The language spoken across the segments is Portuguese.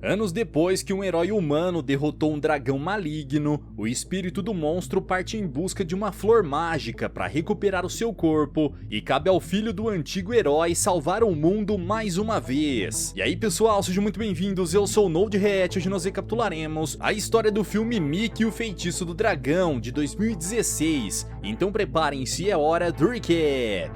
Anos depois que um herói humano derrotou um dragão maligno, o espírito do monstro parte em busca de uma flor mágica para recuperar o seu corpo, e cabe ao filho do antigo herói salvar o mundo mais uma vez. E aí pessoal, sejam muito bem-vindos, eu sou o NodeReact e hoje nós recapitularemos a história do filme Mickey e o Feitiço do Dragão, de 2016. Então preparem-se, é hora do recap!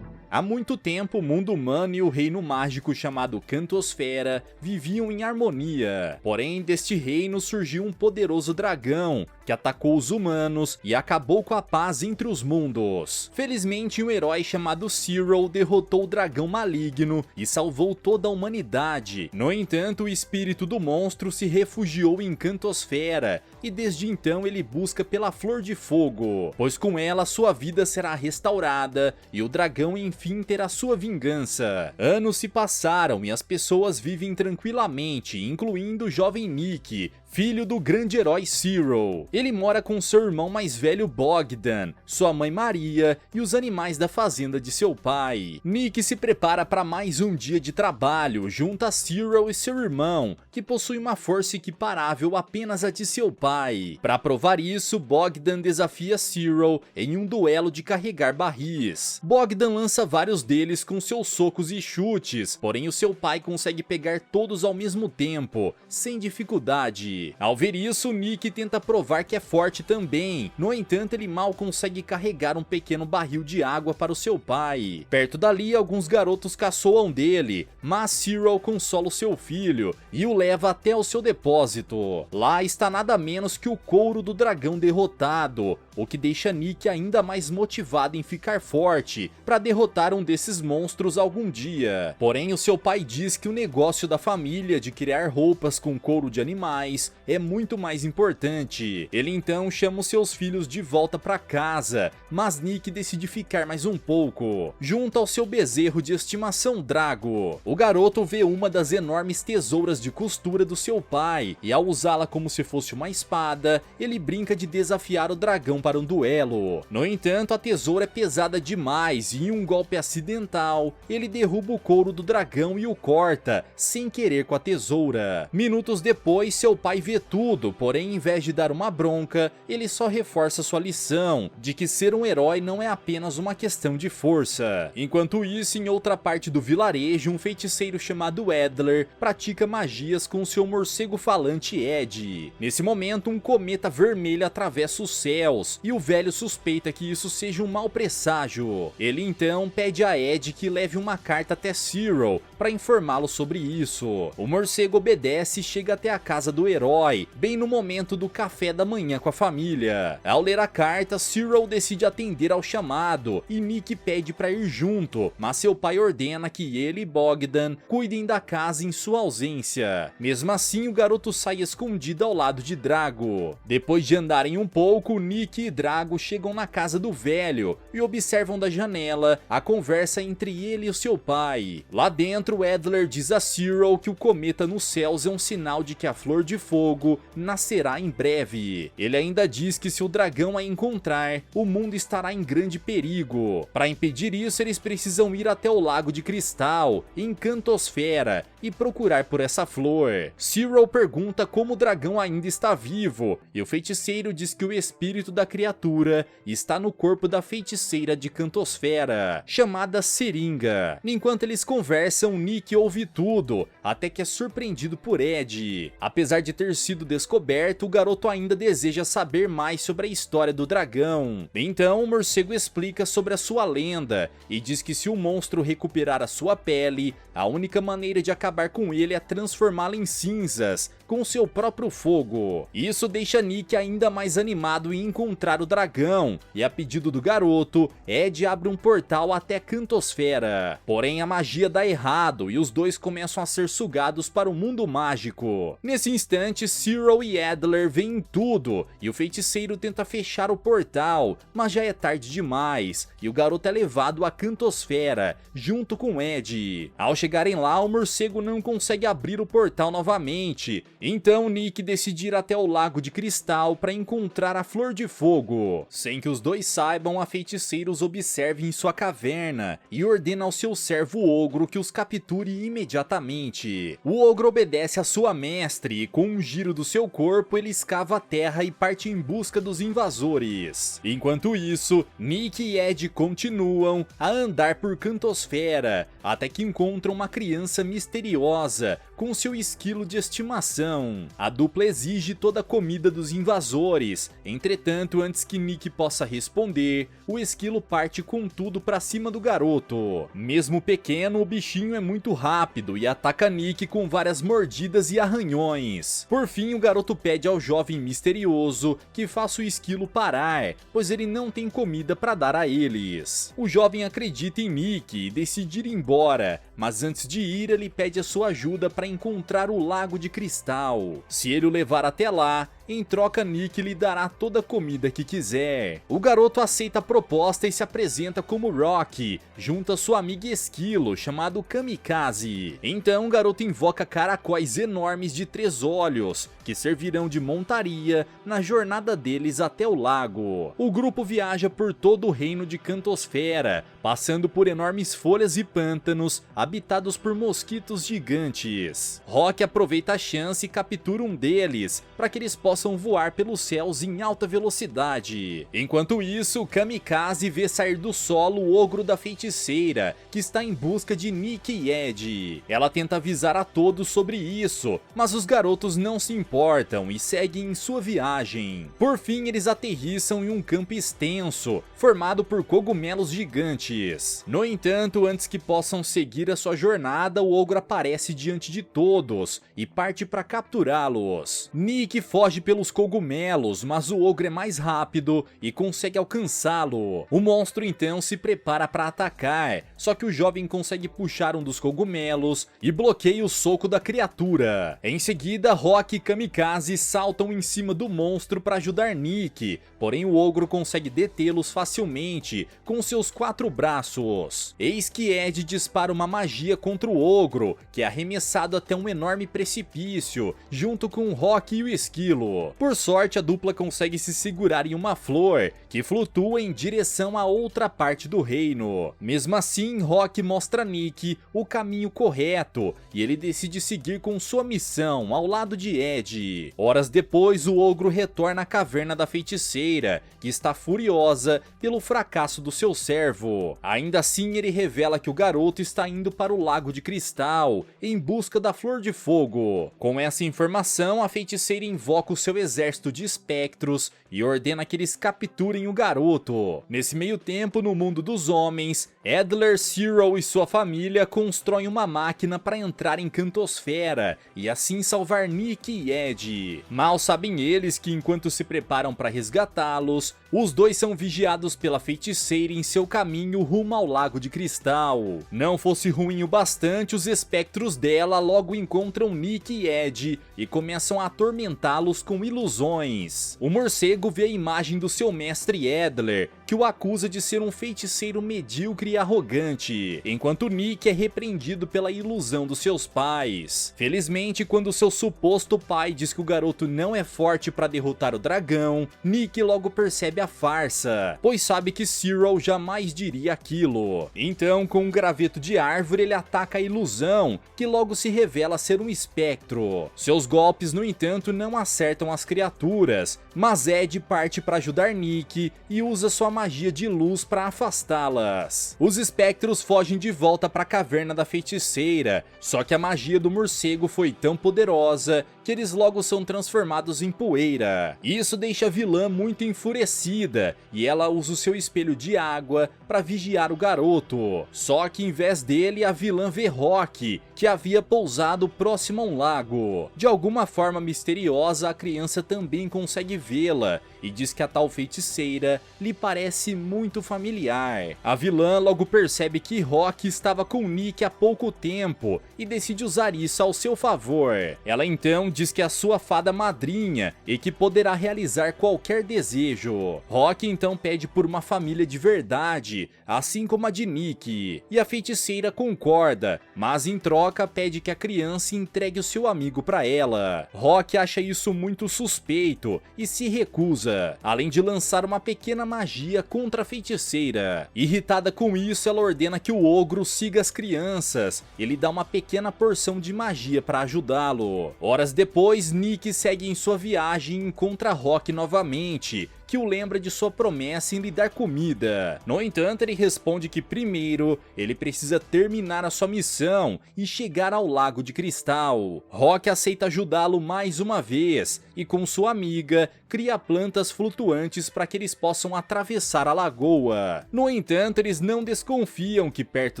Há muito tempo, o mundo humano e o reino mágico chamado Cantosfera viviam em harmonia. Porém, deste reino surgiu um poderoso dragão que atacou os humanos e acabou com a paz entre os mundos. Felizmente, um herói chamado Zero derrotou o dragão maligno e salvou toda a humanidade. No entanto, o espírito do monstro se refugiou em Cantosfera e desde então ele busca pela Flor de Fogo, pois com ela sua vida será restaurada e o dragão enfim terá sua vingança. Anos se passaram e as pessoas vivem tranquilamente, incluindo o jovem Nick, filho do grande herói Zero. Ele mora com seu irmão mais velho Bogdan, sua mãe Maria e os animais da fazenda de seu pai. Nick se prepara para mais um dia de trabalho junto a Zero e seu irmão, que possui uma força equiparável apenas a de seu pai. Para provar isso, Bogdan desafia Zero em um duelo de carregar barris. Bogdan lança vários deles com seus socos e chutes, porém o seu pai consegue pegar todos ao mesmo tempo, sem dificuldade. Ao ver isso, Nick tenta provar que é forte também, no entanto ele mal consegue carregar um pequeno barril de água para o seu pai. Perto dali, alguns garotos caçoam dele, mas Zero consola o seu filho e o leva até o seu depósito. Lá está nada menos que o couro do dragão derrotado, o que deixa Nick ainda mais motivado em ficar forte para derrotar um desses monstros algum dia. Porém, o seu pai diz que o negócio da família de criar roupas com couro de animais é muito mais importante. Ele então chama os seus filhos de volta para casa, mas Nick decide ficar mais um pouco, junto ao seu bezerro de estimação Drago. O garoto vê uma das enormes tesouras de costura do seu pai, e ao usá-la como se fosse uma espada, ele brinca de desafiar o dragão para um duelo. No entanto, a tesoura é pesada demais e em um golpe acidental, ele derruba o couro do dragão e o corta, sem querer com a tesoura. Minutos depois, seu pai vê tudo, porém em vez de dar uma bronca, ele só reforça sua lição, de que ser um herói não é apenas uma questão de força. Enquanto isso, em outra parte do vilarejo, um feiticeiro chamado Adler pratica magias com seu morcego falante Ed. Nesse momento, um cometa vermelho atravessa os céus, e o velho suspeita que isso seja um mau presságio. Ele então pede a Ed que leve uma carta até Zero para informá-lo sobre isso. O morcego obedece e chega até a casa do herói, bem no momento do café da manhã com a família. Ao ler a carta, Zero decide atender ao chamado e Nick pede para ir junto, mas seu pai ordena que ele e Bogdan cuidem da casa em sua ausência. Mesmo assim, o garoto sai escondido ao lado de Drago. Depois de andarem um pouco, Nick e Drago chegam na casa do velho e observam da janela a conversa entre ele e o seu pai. Lá dentro, Adler diz a Zero que o cometa nos céus é um sinal de que a Flor de Fogo nascerá em breve. Ele ainda diz que se o dragão a encontrar, o mundo estará em grande perigo. Para impedir isso, eles precisam ir até o Lago de Cristal, em Cantosfera, e procurar por essa flor. Zero pergunta como o dragão ainda está vivo, e o feiticeiro diz que o espírito da criatura está no corpo da feiticeira de Cantosfera, chamada Seringa. Enquanto eles conversam, Nick ouve tudo, até que é surpreendido por Ed. Apesar de ter sido descoberto, o garoto ainda deseja saber mais sobre a história do dragão. Então, o morcego explica sobre a sua lenda e diz que se o monstro recuperar a sua pele, a única maneira de acabar com ele é transformá-lo em cinzas, com seu próprio fogo. Isso deixa Nick ainda mais animado em encontrar o dragão, e a pedido do garoto, Ed abre um portal até Cantosfera. Porém, a magia dá errado e os dois começam a ser sugados para o mundo mágico. Nesse instante, Zero e Adler veem tudo, e o feiticeiro tenta fechar o portal, mas já é tarde demais, e o garoto é levado a Cantosfera, junto com Ed. Ao chegarem lá, o morcego Fogo não consegue abrir o portal novamente, então Nick decide ir até o Lago de Cristal para encontrar a Flor de Fogo. Sem que os dois saibam, a feiticeira os observa em sua caverna e ordena ao seu servo ogro que os capture imediatamente. O ogro obedece a sua mestre e com um giro do seu corpo ele escava a terra e parte em busca dos invasores. Enquanto isso, Nick e Ed continuam a andar por Cantosfera, até que encontram uma criança misteriosa com seu esquilo de estimação. A dupla exige toda a comida dos invasores, entretanto, antes que Nick possa responder, o esquilo parte com tudo pra cima do garoto. Mesmo pequeno, o bichinho é muito rápido e ataca Nick com várias mordidas e arranhões. Por fim, o garoto pede ao jovem misterioso que faça o esquilo parar, pois ele não tem comida pra dar a eles. O jovem acredita em Nick e decide ir embora, mas antes de ir ele pede a sua ajuda para encontrar o Lago de Cristal. Se ele o levar até lá, em troca Nick lhe dará toda a comida que quiser. O garoto aceita a proposta e se apresenta como Rocky, junto a sua amiga esquilo chamado Kamikaze. Então o garoto invoca caracóis enormes de 3 olhos, que servirão de montaria na jornada deles até o lago. O grupo viaja por todo o reino de Cantosfera, passando por enormes folhas e pântanos habitados por mosquitos gigantes. Rocky aproveita a chance e captura um deles, para que eles possam voar pelos céus em alta velocidade. Enquanto isso, Kamikaze vê sair do solo o ogro da feiticeira, que está em busca de Nick e Ed. Ela tenta avisar a todos sobre isso, mas os garotos não se importam e seguem em sua viagem. Por fim, eles aterrissam em um campo extenso, formado por cogumelos gigantes. No entanto, antes que possam seguir a sua jornada, o ogro aparece diante de todos e parte para capturá-los. Nick foge pelos cogumelos, mas o ogro é mais rápido e consegue alcançá-lo. O monstro então se prepara para atacar, só que o jovem consegue puxar um dos cogumelos e bloqueia o soco da criatura. Em seguida, Rocky e Kamikaze saltam em cima do monstro para ajudar Nick, porém o ogro consegue detê-los facilmente com seus 4 braços. Eis que Ed dispara uma magia contra o ogro, que é arremessado até um enorme precipício, junto com Rocky e o esquilo. Por sorte, a dupla consegue se segurar em uma flor, que flutua em direção a outra parte do reino. Mesmo assim, Rocky mostra a Nick o caminho correto, e ele decide seguir com sua missão ao lado de Ed. Horas depois, o ogro retorna à caverna da feiticeira, que está furiosa pelo fracasso do seu servo. Ainda assim, ele revela que o garoto está indo para o Lago de Cristal, em busca da Flor de Fogo. Com essa informação, a feiticeira invoca o seu exército de espectros e ordena que eles capturem o garoto. Nesse meio tempo, no mundo dos homens, Adler, Cyril e sua família constroem uma máquina para entrar em Cantosfera e assim salvar Nick e Ed. Mal sabem eles que enquanto se preparam para resgatá-los, os dois são vigiados pela feiticeira em seu caminho rumo ao Lago de Cristal. Não fosse ruim o bastante, os espectros dela logo encontram Nick e Ed e começam a atormentá-los com ilusões. O morcego vê a imagem do seu mestre Adler, que o acusa de ser um feiticeiro medíocre e arrogante, enquanto Nick é repreendido pela ilusão dos seus pais. Felizmente, quando seu suposto pai diz que o garoto não é forte para derrotar o dragão, Nick logo percebe a farsa, pois sabe que Cyril jamais diria aquilo. Então, com um graveto de árvore, ele ataca a ilusão, que logo se revela ser um espectro. Seus golpes, no entanto, não acertam as criaturas, mas Ed parte para ajudar Nick e usa sua magia de luz para afastá-las. Os espectros fogem de volta para a caverna da feiticeira, só que a magia do morcego foi tão poderosa que eles logo são transformados em poeira. Isso deixa a vilã muito enfurecida e ela usa o seu espelho de água para vigiar o garoto. Só que em vez dele, a vilã vê Rocky, que havia pousado próximo a um lago. De alguma forma misteriosa, a criatura criança também consegue vê-la e diz que a tal feiticeira lhe parece muito familiar. A vilã logo percebe que Rock estava com Nick há pouco tempo e decide usar isso ao seu favor. Ela então diz que é a sua fada madrinha e que poderá realizar qualquer desejo. Rock então pede por uma família de verdade, assim como a de Nick, e a feiticeira concorda, mas em troca pede que a criança entregue o seu amigo para ela. Rock acha isso muito suspeito e se recusa, além de lançar uma pequena magia contra a feiticeira. Irritada com isso, ela ordena que o ogro siga as crianças e lhe dá uma pequena porção de magia para ajudá-lo. Horas depois, Nick segue em sua viagem e encontra Rock novamente, que o lembra de sua promessa em lhe dar comida. No entanto, ele responde que primeiro ele precisa terminar a sua missão e chegar ao Lago de Cristal. Rock aceita ajudá-lo mais uma vez e com sua amiga cria plantas flutuantes para que eles possam atravessar a lagoa. No entanto, eles não desconfiam que perto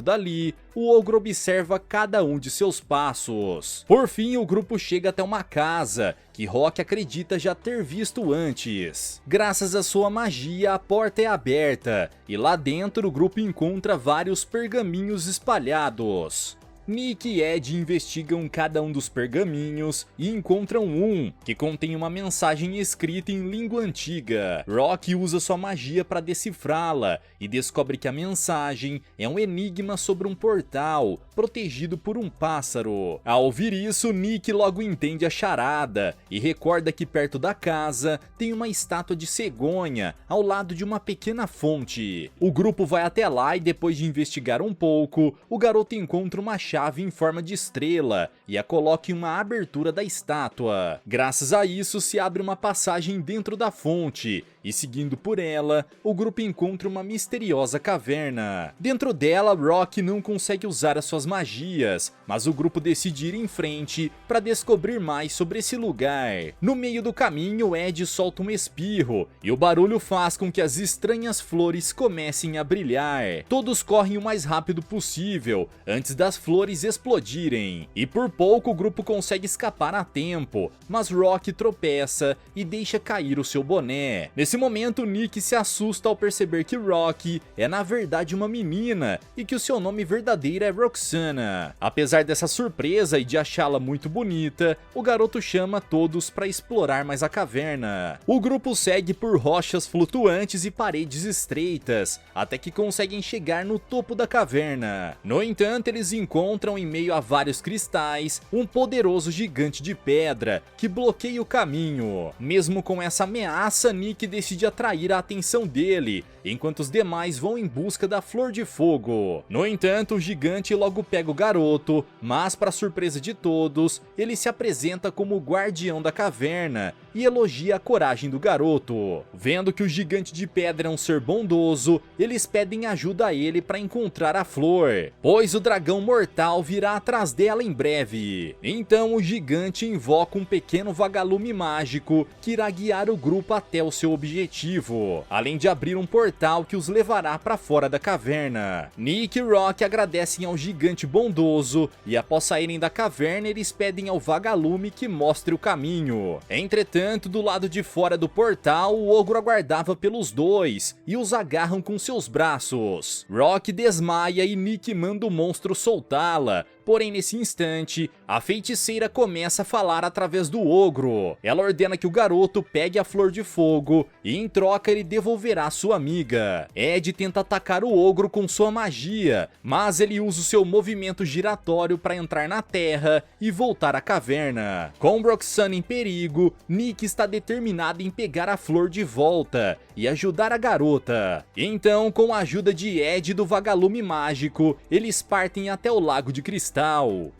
dali o ogro observa cada um de seus passos. Por fim, o grupo chega até uma casa que Rock acredita já ter visto antes. Graças à sua magia, a porta é aberta e lá dentro o grupo encontra vários pergaminhos espalhados. Nick e Ed investigam cada um dos pergaminhos e encontram um que contém uma mensagem escrita em língua antiga. Rock usa sua magia para decifrá-la e descobre que a mensagem é um enigma sobre um portal protegido por um pássaro. Ao ouvir isso, Nick logo entende a charada e recorda que perto da casa tem uma estátua de cegonha ao lado de uma pequena fonte. O grupo vai até lá e depois de investigar um pouco, o garoto encontra uma chave em forma de estrela e a coloca em uma abertura da estátua. Graças a isso, se abre uma passagem dentro da fonte e seguindo por ela, o grupo encontra uma misteriosa caverna. Dentro dela, Rock não consegue usar as suas magias, mas o grupo decide ir em frente para descobrir mais sobre esse lugar. No meio do caminho, Ed solta um espirro e o barulho faz com que as estranhas flores comecem a brilhar. Todos correm o mais rápido possível antes das flores explodirem, e por pouco o grupo consegue escapar a tempo, mas Rock tropeça e deixa cair o seu boné. Nesse momento, Nick se assusta ao perceber que Rock é na verdade uma menina e que o seu nome verdadeiro é Roxana. Apesar dessa surpresa e de achá-la muito bonita, o garoto chama todos para explorar mais a caverna. O grupo segue por rochas flutuantes e paredes estreitas, até que conseguem chegar no topo da caverna. No entanto, eles encontram em meio a vários cristais um poderoso gigante de pedra que bloqueia o caminho. Mesmo com essa ameaça, Nick decide atrair a atenção dele, enquanto os demais vão em busca da Flor de Fogo. No entanto, o gigante logo pega o garoto, mas para surpresa de todos, ele se apresenta como o guardião da caverna e elogia a coragem do garoto. Vendo que o gigante de pedra é um ser bondoso, eles pedem ajuda a ele para encontrar a flor, pois o dragão mortal virá atrás dela em breve. Então o gigante invoca um pequeno vagalume mágico que irá guiar o grupo até o seu objetivo, além de abrir um portal que os levará para fora da caverna. Nick e Rock agradecem ao gigante bondoso e após saírem da caverna eles pedem ao vagalume que mostre o caminho. Entretanto, do lado de fora do portal, o ogro aguardava pelos dois e os agarram com seus braços. Rock desmaia e Nick manda o monstro soltá-la. Porém, nesse instante, a feiticeira começa a falar através do ogro. Ela ordena que o garoto pegue a Flor de Fogo e em troca ele devolverá sua amiga. Ed tenta atacar o ogro com sua magia, mas ele usa o seu movimento giratório para entrar na terra e voltar à caverna. Com Roxana em perigo, Nick está determinado em pegar a flor de volta e ajudar a garota. Então, com a ajuda de Ed e do vagalume mágico, eles partem até o Lago de Cristal.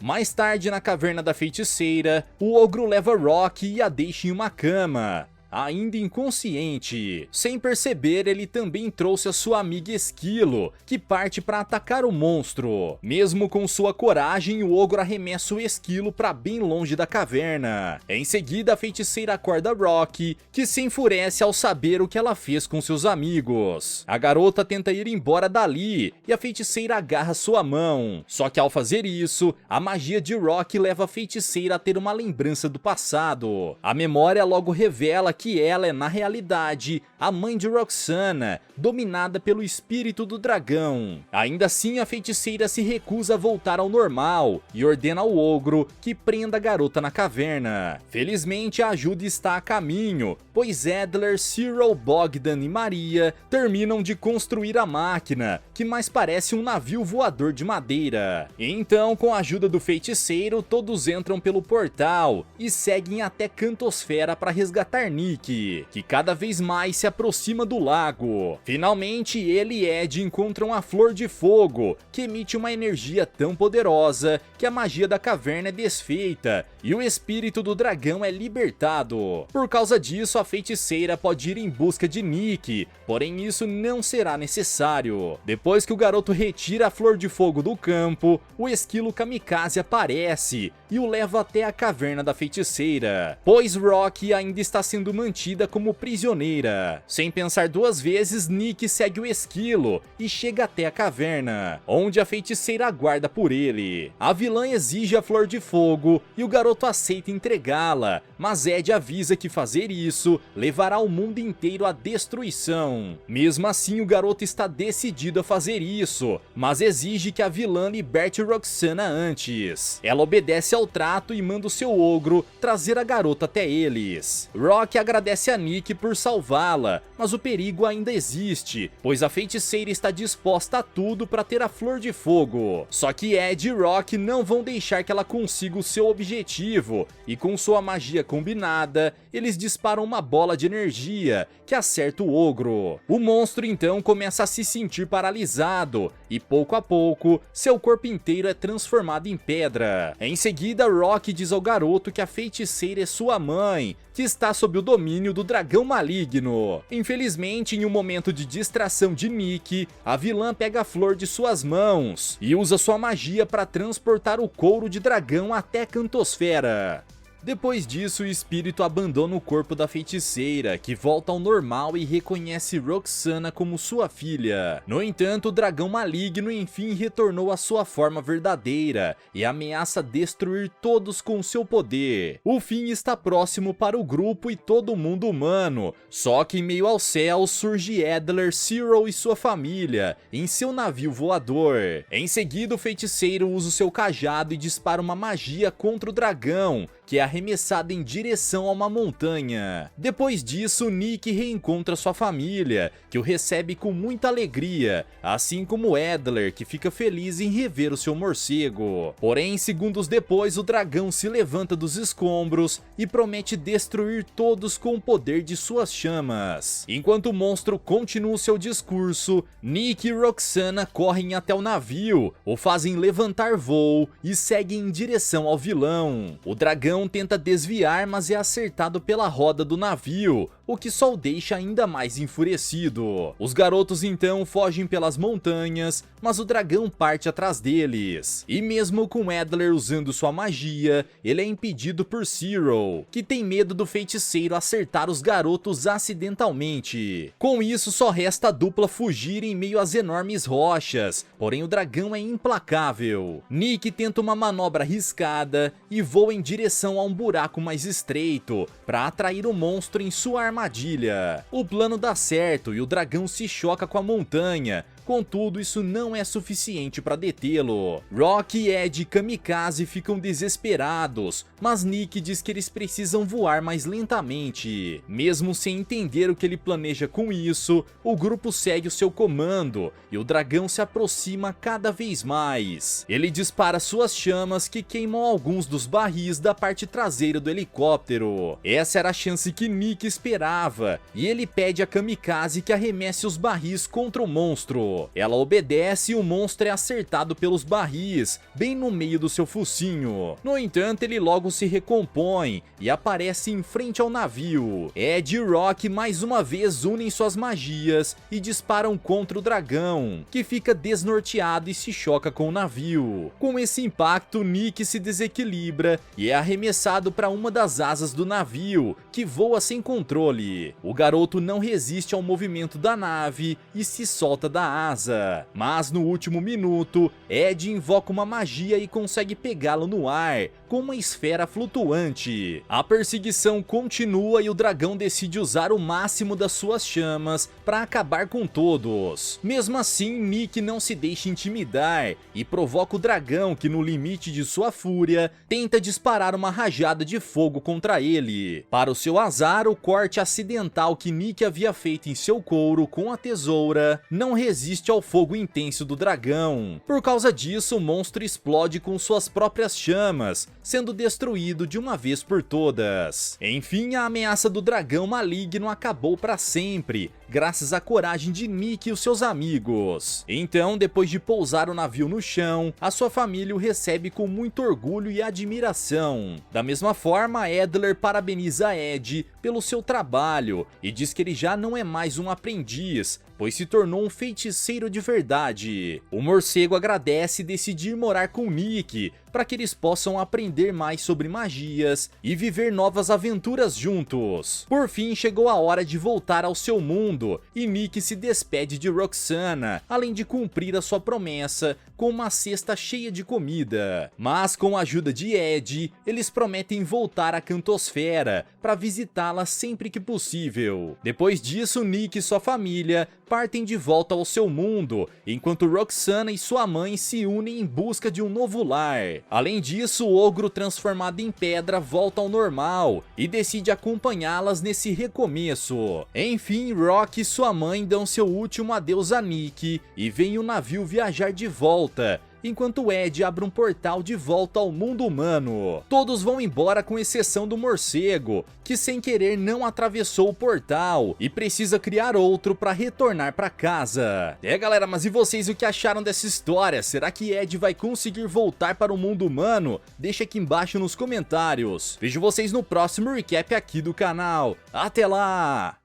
Mais tarde, na caverna da feiticeira, o ogro leva Rock e a deixa em uma cama. ainda inconsciente. Sem perceber, ele também trouxe a sua amiga Esquilo, que parte para atacar o monstro. Mesmo com sua coragem, o ogro arremessa o Esquilo para bem longe da caverna. Em seguida, a feiticeira acorda Rock, que se enfurece ao saber o que ela fez com seus amigos. A garota tenta ir embora dali e a feiticeira agarra sua mão. Só que ao fazer isso, a magia de Rock leva a feiticeira a ter uma lembrança do passado. A memória logo revela que ela é, na realidade, a mãe de Roxana, dominada pelo espírito do dragão. Ainda assim, a feiticeira se recusa a voltar ao normal e ordena ao ogro que prenda a garota na caverna. Felizmente, a ajuda está a caminho, pois Adler, Cyril, Bogdan e Maria terminam de construir a máquina, que mais parece um navio voador de madeira. Então, com a ajuda do feiticeiro, todos entram pelo portal e seguem até Cantosfera para resgatar Nick, que cada vez mais se aproxima do lago. Finalmente, ele e Ed encontram a Flor de Fogo, que emite uma energia tão poderosa que a magia da caverna é desfeita e o espírito do dragão é libertado. Por causa disso, a feiticeira pode ir em busca de Nick, porém isso não será necessário. Depois que o garoto retira a Flor de Fogo do campo, o esquilo kamikaze aparece e o leva até a caverna da feiticeira, pois Rock ainda está sendo mantida como prisioneira. Sem pensar duas vezes, Nick segue o esquilo e chega até a caverna, onde a feiticeira aguarda por ele. A vilã exige a Flor de Fogo e o garoto aceita entregá-la, mas Ed avisa que fazer isso levará o mundo inteiro à destruição. Mesmo assim, o garoto está decidido a fazer isso, mas exige que a vilã liberte Roxana antes. Ela obedece ao trato e manda o seu ogro trazer a garota até eles. Rock agradece a Nick por salvá-la, mas o perigo ainda existe, pois a feiticeira está disposta a tudo para ter a Flor de Fogo. Só que Ed e Rock não vão deixar que ela consiga o seu objetivo, e com sua magia combinada, eles disparam uma bola de energia que acerta o ogro. O monstro então começa a se sentir paralisado, e pouco a pouco, seu corpo inteiro é transformado em pedra. Em seguida, Rock diz ao garoto que a feiticeira é sua mãe, que está sob o domínio do dragão maligno. Infelizmente, em um momento de distração de Nick, a vilã pega a flor de suas mãos e usa sua magia para transportar o couro de dragão até Cantosfera. Depois disso, o espírito abandona o corpo da feiticeira, que volta ao normal e reconhece Roxana como sua filha. No entanto, o dragão maligno enfim retornou à sua forma verdadeira e ameaça destruir todos com seu poder. O fim está próximo para o grupo e todo o mundo humano, só que em meio ao céu surge Adler, Cyril e sua família em seu navio voador. Em seguida, o feiticeiro usa o seu cajado e dispara uma magia contra o dragão, que é arremessada em direção a uma montanha. Depois disso, Nick reencontra sua família, que o recebe com muita alegria, assim como Adler, que fica feliz em rever o seu morcego. Porém, segundos depois, o dragão se levanta dos escombros e promete destruir todos com o poder de suas chamas. Enquanto o monstro continua o seu discurso, Nick e Roxana correm até o navio, o fazem levantar voo e seguem em direção ao vilão. O dragão tenta desviar, mas é acertado pela roda do navio, o que só o deixa ainda mais enfurecido. Os garotos então fogem pelas montanhas, mas o dragão parte atrás deles. E mesmo com Adler usando sua magia, ele é impedido por Cyril, que tem medo do feiticeiro acertar os garotos acidentalmente. Com isso, só resta a dupla fugir em meio às enormes rochas, porém o dragão é implacável. Nick tenta uma manobra arriscada e voa em direção a um buraco mais estreito, para atrair o monstro em sua armadilha. O plano dá certo e o dragão se choca com a montanha. Contudo, isso não é suficiente para detê-lo. Rock, Ed e Kamikaze ficam desesperados, mas Nick diz que eles precisam voar mais lentamente. Mesmo sem entender o que ele planeja com isso, o grupo segue o seu comando e o dragão se aproxima cada vez mais. Ele dispara suas chamas que queimam alguns dos barris da parte traseira do helicóptero. Essa era a chance que Nick esperava, e ele pede a Kamikaze que arremesse os barris contra o monstro. monstro. Ela obedece e o monstro é acertado pelos barris, bem no meio do seu focinho. No entanto, ele logo se recompõe e aparece em frente ao navio. Ed e Rock mais uma vez unem suas magias e disparam contra o dragão, que fica desnorteado e se choca com o navio. Com esse impacto, Nick se desequilibra e é arremessado para uma das asas do navio, que voa sem controle. O garoto não resiste ao movimento da nave e se solta da asa. Mas no último minuto, Ed invoca uma magia e consegue pegá-lo no ar, com uma esfera flutuante. A perseguição continua e o dragão decide usar o máximo das suas chamas para acabar com todos. Mesmo assim, Nick não se deixa intimidar e provoca o dragão, que no limite de sua fúria, tenta disparar uma rajada de fogo contra ele. Para o seu azar, o corte acidental que Nick havia feito em seu couro com a tesoura não resiste ao fogo intenso do dragão. Por causa disso, o monstro explode com suas próprias chamas, sendo destruído de uma vez por todas. Enfim, a ameaça do dragão maligno acabou para sempre, graças à coragem de Nick e os seus amigos. Então, depois de pousar o navio no chão, a sua família o recebe com muito orgulho e admiração. Da mesma forma, Adler parabeniza Ed pelo seu trabalho e diz que ele já não é mais um aprendiz, pois se tornou um feiticeiro de verdade. O morcego agradece e decide ir morar com Nick, para que eles possam aprender mais sobre magias e viver novas aventuras juntos. Por fim, chegou a hora de voltar ao seu mundo e Nick se despede de Roxana, além de cumprir a sua promessa com uma cesta cheia de comida. Mas com a ajuda de Ed, eles prometem voltar à Cantosfera para visitá-la sempre que possível. Depois disso, Nick e sua família partem de volta ao seu mundo, enquanto Roxana e sua mãe se unem em busca de um novo lar. Além disso, o ogro transformado em pedra volta ao normal e decide acompanhá-las nesse recomeço. Enfim, Rock e sua mãe dão seu último adeus a Nick e veem o navio viajar de volta, enquanto Ed abre um portal de volta ao mundo humano. Todos vão embora com exceção do morcego, que sem querer não atravessou o portal e precisa criar outro para retornar para casa. Galera, mas e vocês, o que acharam dessa história? Será que Ed vai conseguir voltar para o mundo humano? Deixa aqui embaixo nos comentários. Vejo vocês no próximo recap aqui do canal. Até lá!